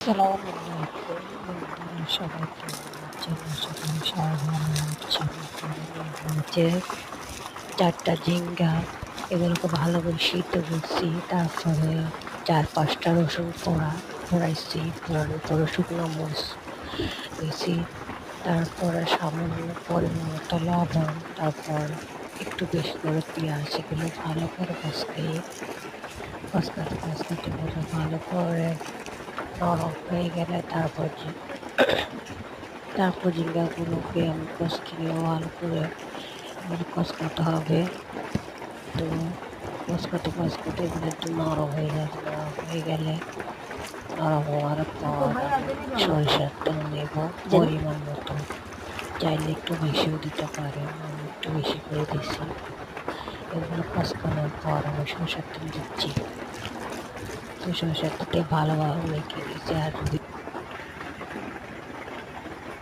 আসসালামু আলাইকুম বন্ধুরা, সবাই কেমন আছেন? আশা করি সবাই ভালো আছেন। এখানে নিয়ে হয়েছে 4টা ঝিঙ্গা, এগুলোকে ভালো করে সিদ্ধ করছি। তারপরে 4-5টা রসুন পোড়াইছি, পোড়ানোর পরে শুকনো মরিচ দিয়েছি। তারপরে সামান্য পরিমাণ মতো লবণ, তারপর একটু বেশি করে পেঁয়াজ, এগুলো ভালো করে কষকাতে ভালো করে নরম হয়ে গেলে তারপর ঝিঙ্গাগুলোকে আমি কষকে নিয়ে ভালো করে কষকাতে হবে। তো কষকাতে এগুলো একটু নরম হওয়ার পর আমি সরিষার তেল নেব পরিমাণ মতো। চাইলে একটু বেশিও দিতে পারেন, আমি একটু বেশি করে দিছি। এগুলো কষকানোর পর আমি সরিষার তেল দিচ্ছি। তো সরিষার তেলটা ভালোভাবে মেখে নিয়েছি। আর যদি